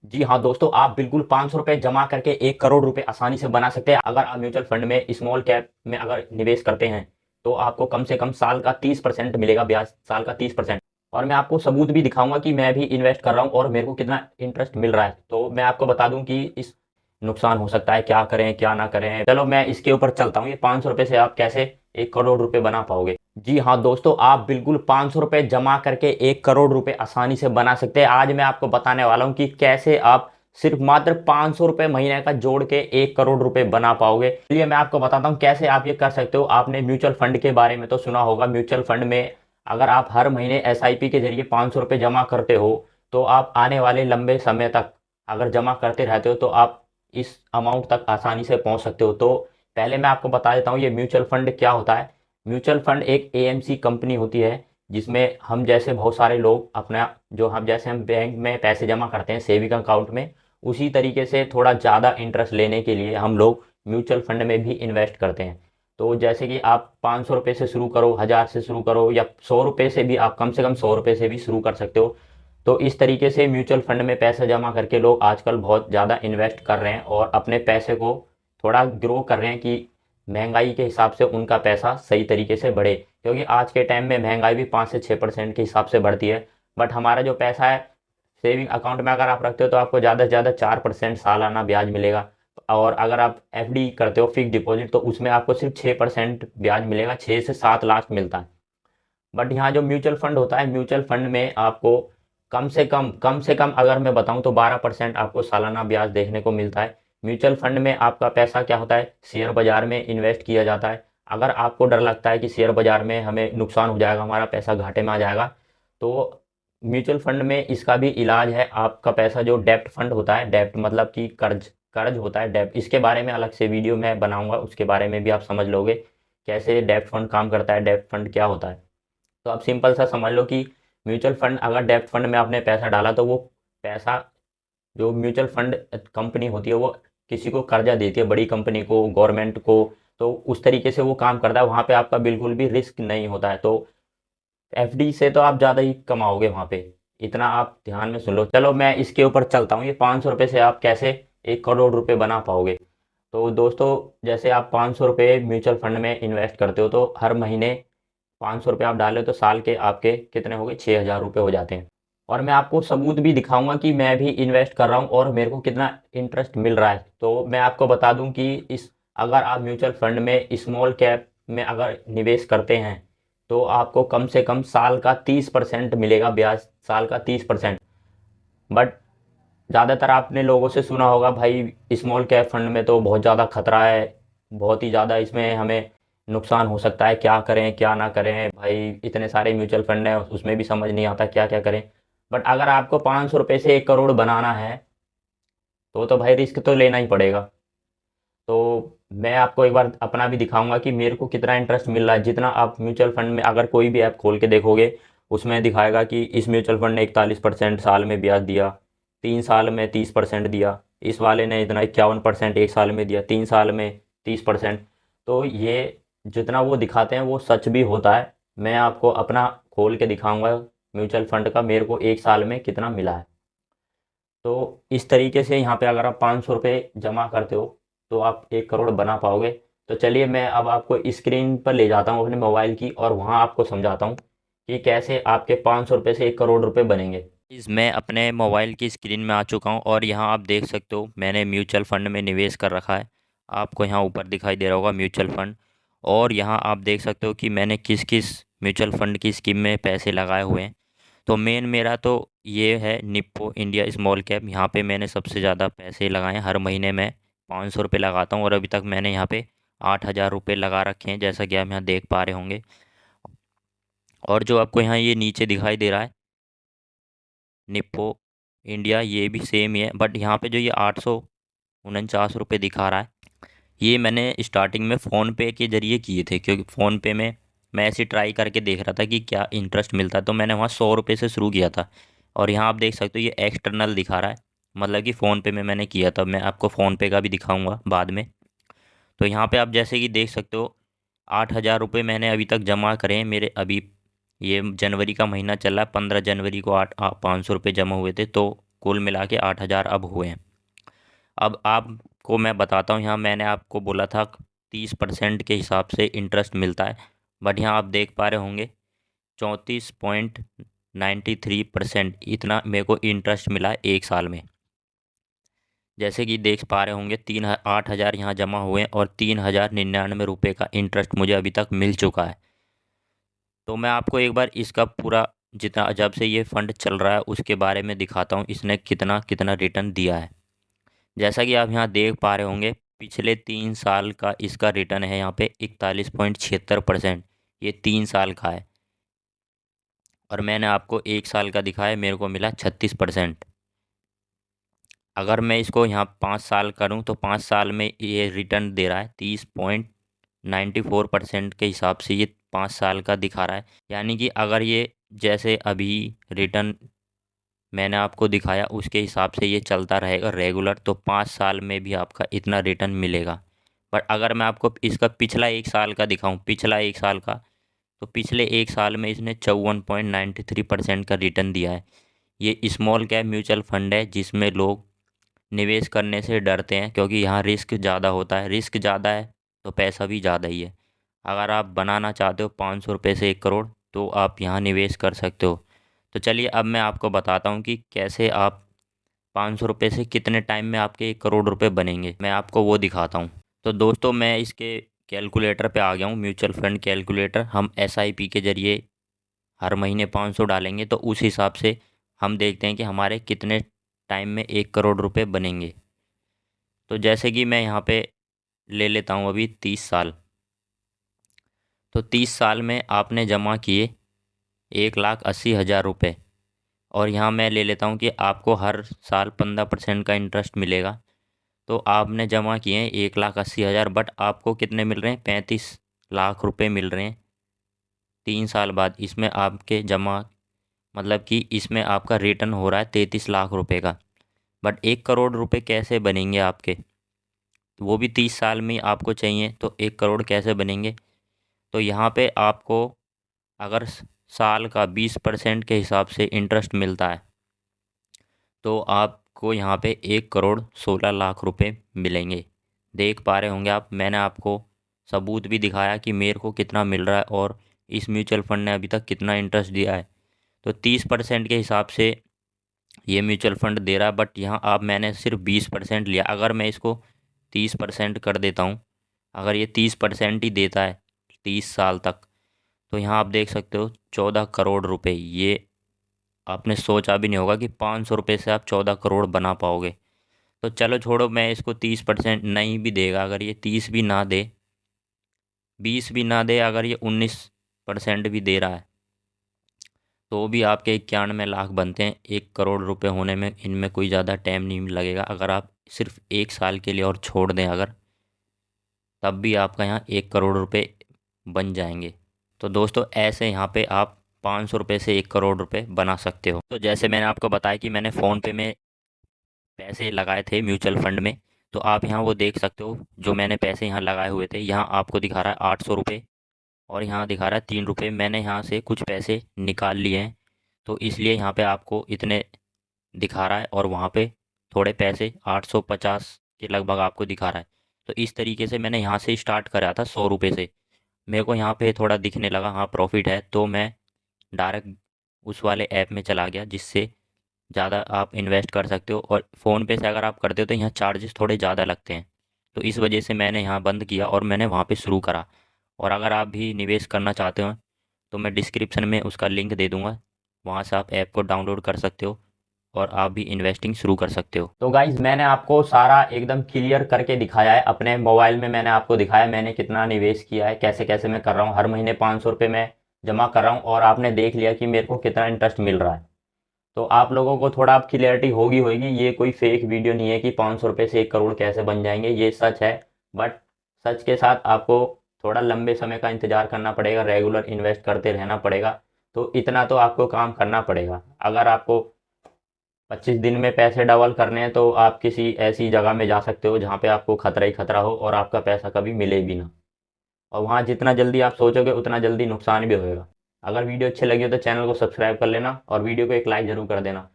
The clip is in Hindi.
जी हाँ दोस्तों, आप बिल्कुल 500 रुपये जमा करके 1 करोड़ रुपए आसानी से बना सकते हैं। अगर आप म्यूचुअल फंड में स्मॉल कैप में अगर निवेश करते हैं तो आपको कम से कम साल का 30% मिलेगा ब्याज, साल का 30%। और मैं आपको सबूत भी दिखाऊंगा कि मैं भी इन्वेस्ट कर रहा हूँ और मेरे को कितना इंटरेस्ट मिल रहा है। तो मैं आपको बता दूं कि इस नुकसान हो सकता है, क्या करें क्या ना करें। चलो मैं इसके ऊपर चलता हूँ। ये 500 रुपये से आप कैसे 1 करोड़ रुपए बना पाओगे। जी हाँ दोस्तों, आप बिल्कुल 500 रुपये जमा करके 1 करोड़ रुपए आसानी से बना सकते हैं। आज मैं आपको बताने वाला हूँ कि कैसे आप सिर्फ मात्र 500 रुपये महीने का जोड़ के 1 करोड़ रुपए बना पाओगे। चलिए मैं आपको बताता हूँ कैसे आप ये कर सकते हो। आपने म्यूचुअल फंड के बारे में तो सुना होगा। म्यूचुअल फंड में अगर आप हर महीने एसआईपी के जरिए 500 रुपये जमा करते हो तो आप आने वाले लंबे समय तक अगर जमा करते रहते हो तो आप इस अमाउंट तक आसानी से पहुंच सकते हो। तो पहले मैं आपको बता देता हूँ ये म्यूचुअल फंड क्या होता है। म्यूचुअल फंड एक एएमसी कंपनी होती है जिसमें हम जैसे बहुत सारे लोग अपना जो हम जैसे हम बैंक में पैसे जमा करते हैं सेविंग अकाउंट में, उसी तरीके से थोड़ा ज़्यादा इंटरेस्ट लेने के लिए हम लोग म्यूचुअल फंड में भी इन्वेस्ट करते हैं। तो जैसे कि आप 500 रुपये से शुरू करो, 1000 से शुरू करो, या 100 रुपये से भी, आप कम से कम 100 रुपये से भी शुरू कर सकते हो। तो इस तरीके से म्यूचुअल फंड में पैसा जमा करके लोग आजकल बहुत ज़्यादा इन्वेस्ट कर रहे हैं और अपने पैसे को थोड़ा ग्रो कर रहे हैं कि महंगाई के हिसाब से उनका पैसा सही तरीके से बढ़े। क्योंकि आज के टाइम में महंगाई भी 5 से 6% के हिसाब से बढ़ती है। बट हमारा जो पैसा है सेविंग अकाउंट में अगर आप रखते हो तो आपको ज़्यादा से ज़्यादा 4% सालाना ब्याज मिलेगा। और अगर आप एफडी करते हो फिक्स डिपॉजिट तो उसमें आपको सिर्फ 6% ब्याज मिलेगा, 6 से 7 लाख मिलता है। बट यहाँ जो म्यूचुअल फंड होता है, म्यूचुअल फंड में आपको कम से कम अगर मैं बताऊँ तो 12% आपको सालाना ब्याज देखने को मिलता है। म्यूचुअल फंड में आपका पैसा क्या होता है, शेयर बाजार में इन्वेस्ट किया जाता है। अगर आपको डर लगता है कि शेयर बाजार में हमें नुकसान हो जाएगा, हमारा पैसा घाटे में आ जाएगा, तो म्यूचुअल फंड में इसका भी इलाज है। आपका पैसा जो डेब्ट फंड होता है, डेब्ट मतलब कि कर्ज कर्ज होता है डेब्ट, इसके बारे में अलग से वीडियो मैं बनाऊंगा, उसके बारे में भी आप समझ लोगे कैसे डेब्ट फंड काम करता है, डेब्ट फंड क्या होता है। तो आप सिंपल सा समझ लो कि म्यूचुअल फंड, अगर डेब्ट फंड में आपने पैसा डाला तो वो पैसा जो म्यूचुअल फंड कंपनी होती है वो किसी को कर्जा देती है, बड़ी कंपनी को, गवर्नमेंट को। तो उस तरीके से वो काम करता है। वहाँ पे आपका बिल्कुल भी रिस्क नहीं होता है। तो एफडी से तो आप ज़्यादा ही कमाओगे वहाँ पे, इतना आप ध्यान में सुन लो। चलो मैं इसके ऊपर चलता हूँ। ये 500 रुपये से आप कैसे 1 करोड़ रुपए बना पाओगे। तो दोस्तों, जैसे आप 500 रुपये म्यूचुअल फंड में इन्वेस्ट करते हो तो हर महीने 500 रुपये आप डाले तो साल के आपके कितने हो गए, 6,000 रुपये हो जाते हैं। और मैं आपको सबूत भी दिखाऊंगा कि मैं भी इन्वेस्ट कर रहा हूँ और मेरे को कितना इंटरेस्ट मिल रहा है। तो मैं आपको बता दूं कि इस अगर आप म्यूचुअल फंड में स्मॉल कैप में अगर निवेश करते हैं तो आपको कम से कम साल का 30% मिलेगा ब्याज, साल का 30%। बट ज़्यादातर आपने लोगों से सुना होगा भाई स्मॉल कैप फंड में तो बहुत ज़्यादा खतरा है, बहुत ही ज़्यादा इसमें हमें नुकसान हो सकता है, क्या करें क्या ना करें। भाई इतने सारे म्यूचुअल फंड हैं उसमें भी समझ नहीं आता क्या क्या करें। बट अगर आपको 500 रुपये से 1 करोड़ बनाना है तो भाई रिस्क तो लेना ही पड़ेगा। तो मैं आपको एक बार अपना भी दिखाऊंगा कि मेरे को कितना इंटरेस्ट मिल रहा है। जितना आप म्यूचुअल फंड में अगर कोई भी ऐप खोल के देखोगे उसमें दिखाएगा कि इस म्यूचुअल फंड ने 41% साल में ब्याज दिया, 3 साल में 30% दिया, इस वाले ने इतना 51% एक साल में दिया, 3 साल में 30%। तो ये जितना वो दिखाते हैं वो सच भी होता है। मैं आपको अपना खोल के दिखाऊंगा म्यूचुअल फंड का मेरे को एक साल में कितना मिला है। तो इस तरीके से यहाँ पे अगर आप 500 रुपये जमा करते हो तो आप 1 करोड़ बना पाओगे। तो चलिए मैं अब आपको स्क्रीन पर ले जाता हूँ अपने मोबाइल की और वहाँ आपको समझाता हूँ कि कैसे आपके 500 रुपये से 1 करोड़ रुपए बनेंगे। इस मैं अपने मोबाइल की स्क्रीन में आ चुका हूँ और यहाँ आप देख सकते हो मैंने म्यूचुअल फंड में निवेश कर रखा है। आपको यहाँ ऊपर दिखाई दे रहा होगा म्यूचुअल फंड। और यहाँ आप देख सकते हो कि मैंने किस किस म्यूचुअल फंड की स्कीम में पैसे लगाए हुए हैं। तो मेन मेरा तो ये है निप्पो इंडिया स्मॉल कैप। यहाँ पे मैंने सबसे ज़्यादा पैसे लगाए हैं। हर महीने मैं 500 रुपये लगाता हूँ और अभी तक मैंने यहाँ पे 8,000 रुपये लगा रखे हैं, जैसा कि आप यहाँ देख पा रहे होंगे। और जो आपको यहाँ ये नीचे दिखाई दे रहा है निप्पो इंडिया, ये भी सेम ही है। बट यहाँ पे जो ये 849 रुपये दिखा रहा है ये मैंने स्टार्टिंग में फ़ोन पे के ज़रिए किए थे, क्योंकि फ़ोन पे में मैं ऐसे ट्राई करके देख रहा था कि क्या इंटरेस्ट मिलता है। तो मैंने वहाँ 100 रुपये से शुरू किया था। और यहाँ आप देख सकते हो ये एक्सटर्नल दिखा रहा है, मतलब कि फ़ोन पे में मैंने किया था। मैं आपको फ़ोन पे का भी दिखाऊंगा बाद में। तो यहाँ पे आप जैसे कि देख सकते हो 8,000 रुपये मैंने अभी तक जमा करे हैं मेरे। अभी ये जनवरी का महीना चल रहा है, 15 जनवरी को 500 रुपये जमा हुए थे। तो कुल मिला के 8,000 अब हुए हैं। अब आपको मैं बताता हूँ, यहाँ मैंने आपको बोला था 30% के हिसाब से इंटरेस्ट मिलता है, बट यहाँ आप देख पा रहे होंगे 34.93% इतना मेरे को इंटरेस्ट मिला है एक साल में। जैसे कि देख पा रहे होंगे 8,000 यहाँ जमा हुए हैं और 3,099 रुपये का इंटरेस्ट मुझे अभी तक मिल चुका है। तो मैं आपको एक बार इसका पूरा जितना जब से ये फंड चल रहा है उसके बारे में दिखाता हूँ, इसने कितना कितना रिटर्न दिया है। जैसा कि आप यहाँ देख पा रहे होंगे पिछले 3 साल का इसका रिटर्न है यहाँ पे 41.76%। ये 3 साल का है और मैंने आपको 1 साल का दिखाया, मेरे को मिला 36%। अगर मैं इसको यहाँ 5 साल करूँ तो 5 साल में ये रिटर्न दे रहा है 30.94% के हिसाब से ये 5 साल का दिखा रहा है। यानी कि अगर ये जैसे अभी रिटर्न मैंने आपको दिखाया उसके हिसाब से ये चलता रहेगा रेगुलर, तो 5 साल में भी आपका इतना रिटर्न मिलेगा। पर अगर मैं आपको इसका पिछला 1 साल का दिखाऊं, पिछला 1 साल का, तो पिछले 1 साल में इसने 54.93% का रिटर्न दिया है। ये स्मॉल कैप म्यूचुअल फंड है जिसमें लोग निवेश करने से डरते हैं क्योंकि यहाँ रिस्क ज़्यादा होता है। रिस्क ज़्यादा है तो पैसा भी ज़्यादा ही है। अगर आप बनाना चाहते हो 500 रुपये से 1 करोड़ तो आप यहाँ निवेश कर सकते हो। तो चलिए अब मैं आपको बताता हूँ कि कैसे आप 500 रुपये से कितने टाइम में आपके 1 करोड़ रुपये बनेंगे, मैं आपको वो दिखाता हूँ। तो दोस्तों मैं इसके कैलकुलेटर पे आ गया हूँ, म्यूचुअल फंड कैलकुलेटर। हम SIP के ज़रिए हर महीने 500 डालेंगे तो उस हिसाब से हम देखते हैं कि हमारे कितने टाइम में 1 करोड़ रुपये बनेंगे। तो जैसे कि मैं यहाँ पे ले लेता हूँ अभी 30 साल। तो 30 साल में आपने जमा किए 1,80,000 रुपये और यहाँ मैं ले लेता हूँ कि आपको हर साल 15% का इंटरेस्ट मिलेगा। तो आपने जमा किए हैं 1,80,000, बट आपको कितने मिल रहे हैं? 35 लाख रुपए मिल रहे हैं 3 साल बाद। इसमें आपके जमा मतलब कि इसमें आपका रिटर्न हो रहा है 33 लाख रुपए का। बट 1 करोड़ रुपए कैसे बनेंगे आपके? वो भी 30 साल में ही आपको चाहिए, तो 1 करोड़ कैसे बनेंगे? तो यहाँ पे आपको अगर साल का 20% के हिसाब से इंटरेस्ट मिलता है तो आपको यहाँ पे 1,16,00,000 रुपये मिलेंगे। देख पा रहे होंगे आप, मैंने आपको सबूत भी दिखाया कि मेरे को कितना मिल रहा है और इस म्यूचुअल फंड ने अभी तक कितना इंटरेस्ट दिया है। तो 30% के हिसाब से ये म्यूचुअल फंड दे रहा है, बट यहाँ आप मैंने सिर्फ 20% लिया। अगर मैं इसको 30% कर देता हूँ, अगर ये 30% ही देता है 30 साल तक, तो यहाँ आप देख सकते हो 14 करोड़ रुपए। ये आपने सोचा भी नहीं होगा कि 500 रुपये से आप 14 करोड़ बना पाओगे। तो चलो छोड़ो, मैं इसको 30% नहीं भी देगा, अगर ये 30 भी ना दे, 20 भी ना दे, अगर ये 19% भी दे रहा है तो भी आपके 91 लाख बनते हैं 1 करोड़ रुपए होने में। इनमें कोई ज़्यादा टाइम नहीं लगेगा। अगर आप सिर्फ 1 साल के लिए और छोड़ दें अगर, तब भी आपका यहाँ 1 करोड़ रुपए बन जाएंगे। तो दोस्तों ऐसे यहाँ पे आप 500 रुपये से 1 करोड़ रुपए बना सकते हो। तो जैसे मैंने आपको बताया कि मैंने फ़ोन पे में पैसे लगाए थे म्यूचुअल फंड में, तो आप यहाँ वो देख सकते हो जो मैंने पैसे यहाँ लगाए हुए थे। यहाँ आपको दिखा रहा है 800 रुपये और यहाँ दिखा रहा है 3 रुपये। मैंने यहाँ से कुछ पैसे निकाल लिए हैं तो इसलिए यहाँ पे आपको इतने दिखा रहा है और वहाँ पे थोड़े पैसे 850 के लगभग आपको दिखा रहा है। तो इस तरीके से मैंने यहाँ से स्टार्ट करा था 100 रुपये से। मेरे को यहाँ पे थोड़ा दिखने लगा हाँ प्रॉफिट है, तो मैं डायरेक्ट उस वाले ऐप में चला गया जिससे ज़्यादा आप इन्वेस्ट कर सकते हो। और फ़ोन पे से अगर आप करते हो तो यहाँ चार्जेस थोड़े ज़्यादा लगते हैं, तो इस वजह से मैंने यहाँ बंद किया और मैंने वहाँ पे शुरू करा। और अगर आप भी निवेश करना चाहते हो तो मैं डिस्क्रिप्शन में उसका लिंक दे दूँगा, वहाँ से आप ऐप को डाउनलोड कर सकते हो और आप भी इन्वेस्टिंग शुरू कर सकते हो। तो गाइज मैंने आपको सारा एकदम क्लियर करके दिखाया है। अपने मोबाइल में मैंने आपको दिखाया मैंने कितना निवेश किया है, कैसे कैसे मैं कर रहा हूँ। हर महीने 500 रुपये मैं जमा कर रहा हूँ और आपने देख लिया कि मेरे को कितना इंटरेस्ट मिल रहा है। तो आप लोगों को थोड़ा अब क्लियरिटी होगी। ये कोई फेक वीडियो नहीं है कि 500 रुपये से 1 करोड़ कैसे बन जाएंगे, ये सच है। बट सच के साथ आपको थोड़ा लंबे समय का इंतजार करना पड़ेगा, रेगुलर इन्वेस्ट करते रहना पड़ेगा। तो इतना तो आपको काम करना पड़ेगा। अगर आपको 25 दिन में पैसे डबल करने हैं तो आप किसी ऐसी जगह में जा सकते हो जहाँ पे आपको खतरा ही खतरा हो और आपका पैसा कभी मिले भी ना। और वहाँ जितना जल्दी आप सोचोगे उतना जल्दी नुकसान भी होएगा। अगर वीडियो अच्छी लगी हो तो चैनल को सब्सक्राइब कर लेना और वीडियो को एक लाइक ज़रूर कर देना।